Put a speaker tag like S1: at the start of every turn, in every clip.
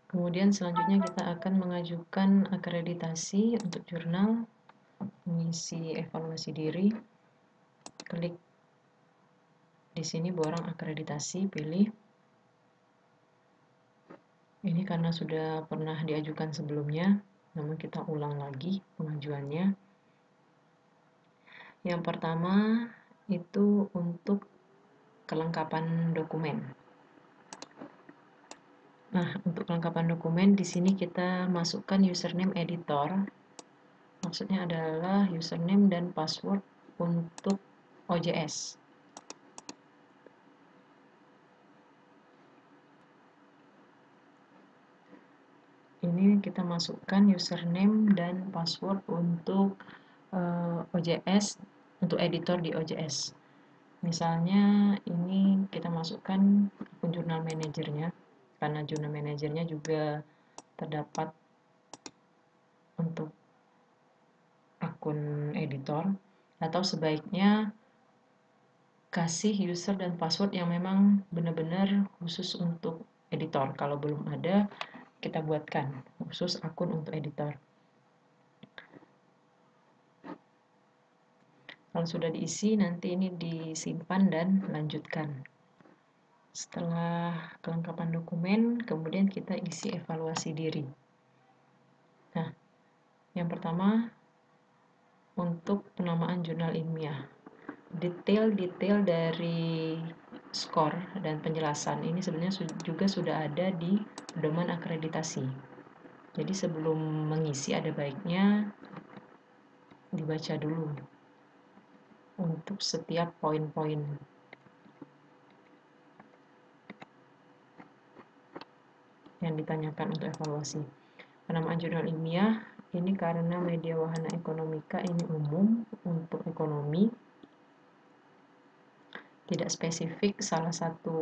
S1: Kemudian selanjutnya kita akan mengajukan akreditasi untuk jurnal, mengisi evaluasi diri. Klik di sini borang akreditasi, pilih. Ini karena sudah pernah diajukan sebelumnya, namun kita ulang lagi pengajuannya. Yang pertama itu untuk kelengkapan dokumen. Nah, untuk kelengkapan dokumen di sini kita masukkan username editor. Maksudnya adalah username dan password untuk OJS. Ini kita masukkan username dan password untuk OJS, untuk editor di OJS. Misalnya ini kita masukkan akun jurnal manajernya, karena jurnal manajernya juga terdapat untuk akun editor, atau sebaiknya kasih user dan password yang memang benar-benar khusus untuk editor. Kalau belum ada, kita buatkan khusus akun untuk editor. Kalau sudah diisi, nanti ini disimpan dan lanjutkan. Setelah kelengkapan dokumen, kemudian kita isi evaluasi diri. Nah, yang pertama untuk penamaan jurnal ilmiah. Detail-detail dari skor dan penjelasan ini sebenarnya juga sudah ada di pedoman akreditasi. Jadi sebelum mengisi ada baiknya dibaca dulu untuk setiap poin-poin. Yang ditanyakan untuk evaluasi. Penamaan jurnal ilmiah ini karena media wahana ekonomika ini umum untuk ekonomi, tidak spesifik salah satu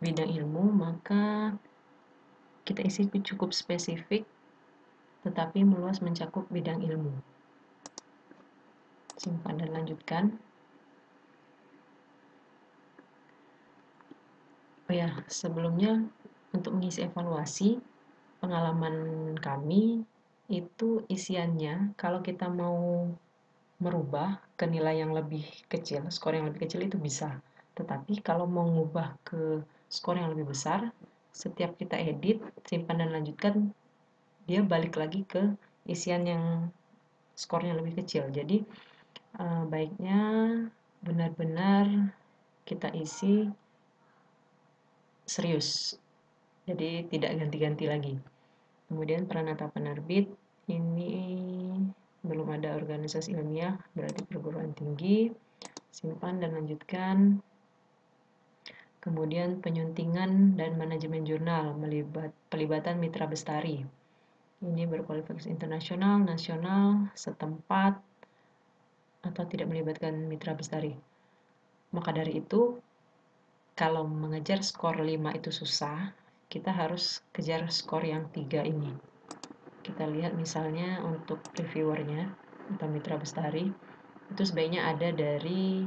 S1: bidang ilmu, maka kita isi cukup spesifik tetapi meluas mencakup bidang ilmu. Simpan dan lanjutkan. Oh ya, sebelumnya untuk mengisi evaluasi pengalaman kami itu isiannya kalau kita mau merubah ke nilai yang lebih kecil, skor yang lebih kecil itu bisa. Tetapi kalau mau mengubah ke skor yang lebih besar, setiap kita edit, simpan dan lanjutkan, dia balik lagi ke isian yang skornya lebih kecil. Jadi baiknya benar-benar kita isi serius. Jadi tidak ganti-ganti lagi. Kemudian peranata penerbit, ini belum ada organisasi ilmiah, berarti perguruan tinggi. Simpan dan lanjutkan. Kemudian penyuntingan dan manajemen jurnal, pelibatan mitra bestari. Ini berkualifikasi internasional, nasional, setempat, atau tidak melibatkan mitra bestari. Maka dari itu, kalau mengejar skor 5 itu susah, kita harus kejar skor yang 3 ini. Kita lihat misalnya untuk reviewernya atau mitra bestari, itu sebaiknya ada dari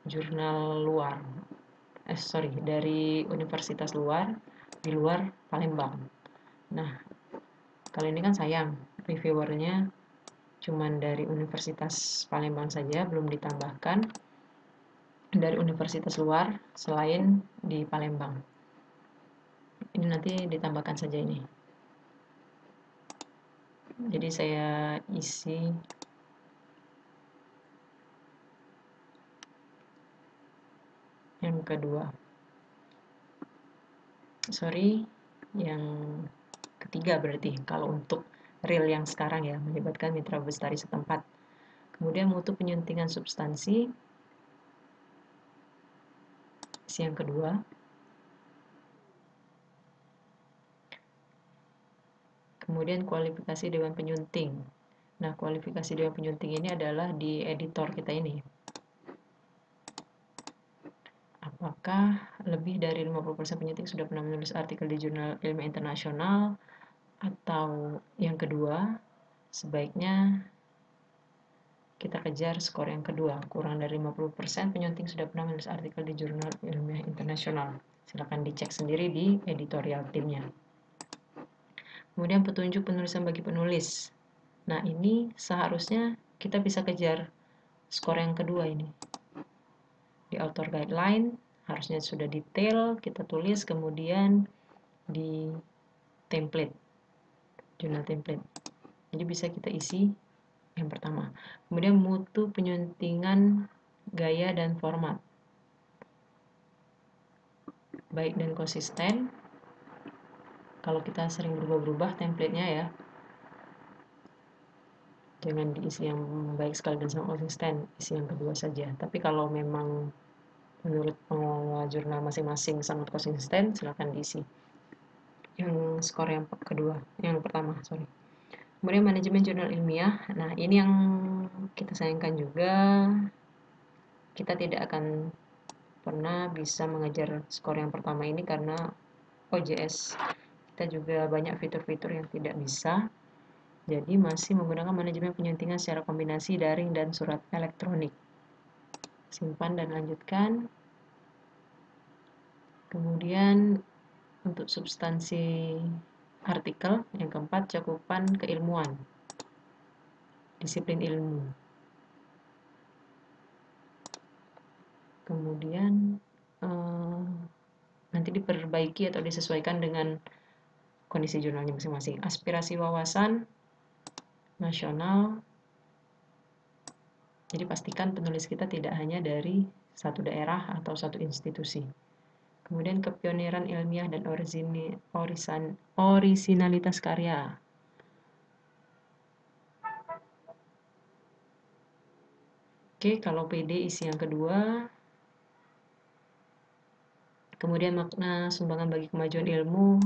S1: jurnal luar. Dari universitas luar, di luar Palembang. Nah, kali ini kan sayang, reviewernya cuman dari Universitas Palembang saja, belum ditambahkan dari universitas luar selain di Palembang. Ini nanti ditambahkan saja ini. Jadi saya isi yang kedua. Yang ketiga berarti kalau untuk real yang sekarang ya, melibatkan mitra bestari setempat. Kemudian mutu penyuntingan substansi, isi yang kedua. Kemudian kualifikasi dewan penyunting. Nah, kualifikasi dewan penyunting ini adalah di editor kita ini. Apakah lebih dari 50% penyunting sudah pernah menulis artikel di jurnal ilmiah internasional? Atau yang kedua, sebaiknya kita kejar skor yang kedua. Kurang dari 50% penyunting sudah pernah menulis artikel di jurnal ilmiah internasional. Silakan dicek sendiri di editorial timnya. Kemudian petunjuk penulisan bagi penulis. Nah, ini seharusnya kita bisa kejar skor yang kedua ini. Di author guideline harusnya sudah detail kita tulis, kemudian di template, jurnal template. Jadi bisa kita isi yang pertama. Kemudian mutu penyuntingan, gaya dan format. Baik dan konsisten. Kalau kita sering berubah-ubah template-nya ya, jangan diisi yang baik sekali dan sangat konsisten, isi yang kedua saja. Tapi kalau memang menurut pengelola jurnal masing-masing sangat konsisten, silakan diisi yang skor yang kedua, yang pertama, sorry. Kemudian manajemen jurnal ilmiah. Nah, ini yang kita sayangkan juga, kita tidak akan pernah bisa mengejar skor yang pertama ini karena OJS kita juga banyak fitur-fitur yang tidak bisa. Jadi masih menggunakan manajemen penyuntingan secara kombinasi daring dan surat elektronik. Simpan dan lanjutkan. Kemudian untuk substansi artikel, yang keempat, cakupan keilmuan, disiplin ilmu. Kemudian nanti diperbaiki atau disesuaikan dengan kondisi jurnalnya masing-masing. Aspirasi wawasan nasional. Jadi pastikan penulis kita tidak hanya dari satu daerah atau satu institusi. Kemudian kepioniran ilmiah dan orisinalitas karya. Oke, kalau PD isi yang kedua. Kemudian makna sumbangan bagi kemajuan ilmu,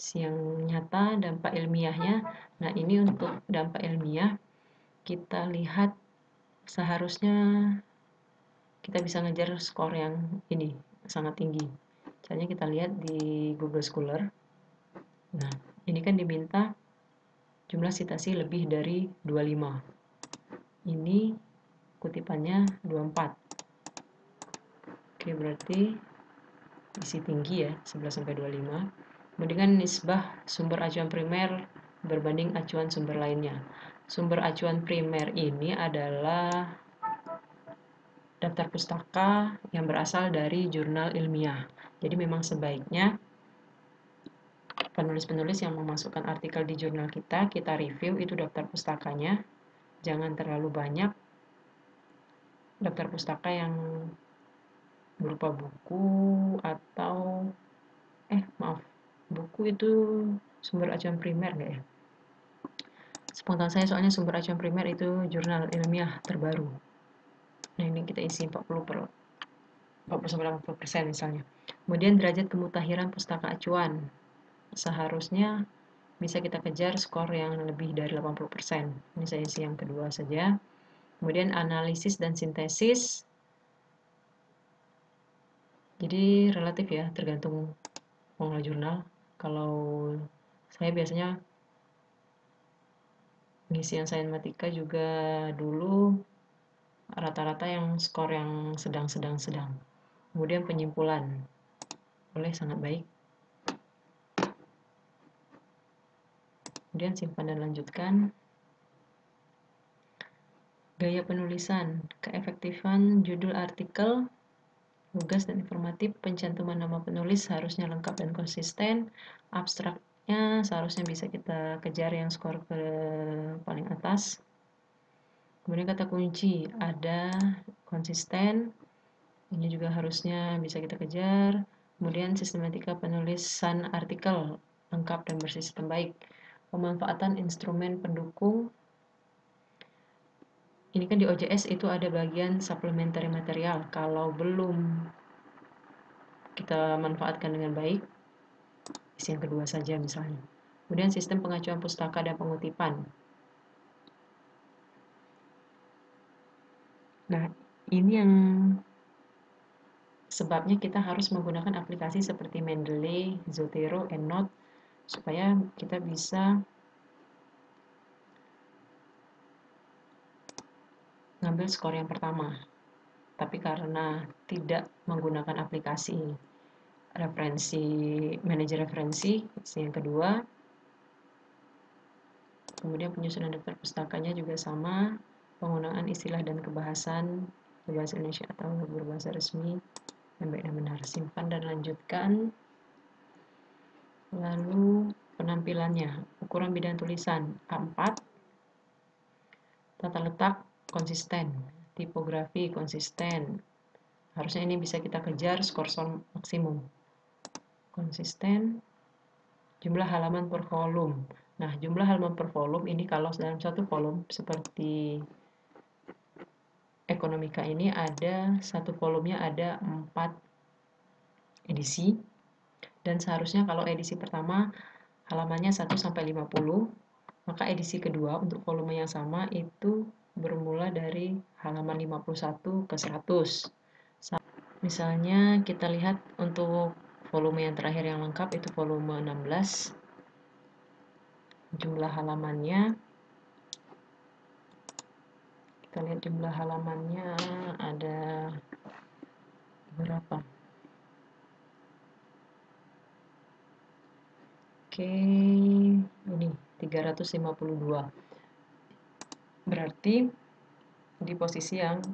S1: isi yang nyata, dampak ilmiahnya. Nah, ini untuk dampak ilmiah, kita lihat seharusnya kita bisa ngejar skor yang ini, sangat tinggi. Caranya kita lihat di Google Scholar. Nah, ini kan diminta jumlah citasi lebih dari 25. Ini kutipannya 24. Oke, berarti isi tinggi ya, 11-25. Kemudian nisbah sumber acuan primer berbanding acuan sumber lainnya. Sumber acuan primer ini adalah daftar pustaka yang berasal dari jurnal ilmiah. Jadi memang sebaiknya penulis-penulis yang memasukkan artikel di jurnal kita review itu daftar pustakanya. Jangan terlalu banyak daftar pustaka yang berupa buku atau buku itu sumber acuan primer nggak ya? Spontan saya soalnya sumber acuan primer itu jurnal ilmiah terbaru. Nah, ini kita isi 40-80% misalnya. Kemudian derajat kemutahiran pustaka acuan. Seharusnya bisa kita kejar skor yang lebih dari 80%. Ini saya isi yang kedua saja. Kemudian analisis dan sintesis. Jadi relatif ya, tergantung pengelola jurnal. Kalau saya biasanya ngisi yang sainmatika juga dulu rata-rata yang skor yang sedang-sedang. Kemudian penyimpulan boleh sangat baik. Kemudian simpan dan lanjutkan. Gaya penulisan, keefektifan judul artikel, lugas dan informatif, pencantuman nama penulis harusnya lengkap dan konsisten, abstraknya seharusnya bisa kita kejar yang skor ke paling atas. Kemudian kata kunci ada, konsisten, ini juga harusnya bisa kita kejar. Kemudian sistematika penulisan artikel lengkap dan bersistem baik. Pemanfaatan instrumen pendukung. Ini kan di OJS itu ada bagian supplementary material. Kalau belum kita manfaatkan dengan baik, isi yang kedua saja misalnya. Kemudian sistem pengacuan pustaka dan pengutipan. Nah, ini yang sebabnya kita harus menggunakan aplikasi seperti Mendeley, Zotero, EndNote supaya kita bisa ambil skor yang pertama. Tapi karena tidak menggunakan aplikasi manajer referensi, yang kedua. Kemudian penyusunan daftar pustakanya juga sama, penggunaan istilah dan kebahasan berbahasa Indonesia atau berbahasa resmi yang baik dan benar. Simpan dan lanjutkan. Lalu penampilannya, ukuran bidang tulisan A4, tata letak konsisten, tipografi konsisten. Harusnya ini bisa kita kejar skor maksimum. Konsisten, jumlah halaman per volume. Nah, jumlah halaman per volume ini kalau dalam satu volume seperti Ekonomika ini satu volumenya ada 4 edisi, dan seharusnya kalau edisi pertama halamannya 1 sampai 50, maka edisi kedua untuk volume yang sama itu bermula dari halaman 51 ke 100. Misalnya kita lihat untuk volume yang terakhir yang lengkap itu volume 16, jumlah halamannya, kita lihat jumlah halamannya ada berapa. Oke, ini 352. Berarti di posisi yang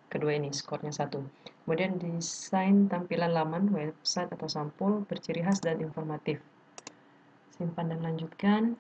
S1: kedua ini skornya 1. Kemudian desain tampilan laman, website atau sampul berciri khas dan informatif. Simpan dan lanjutkan.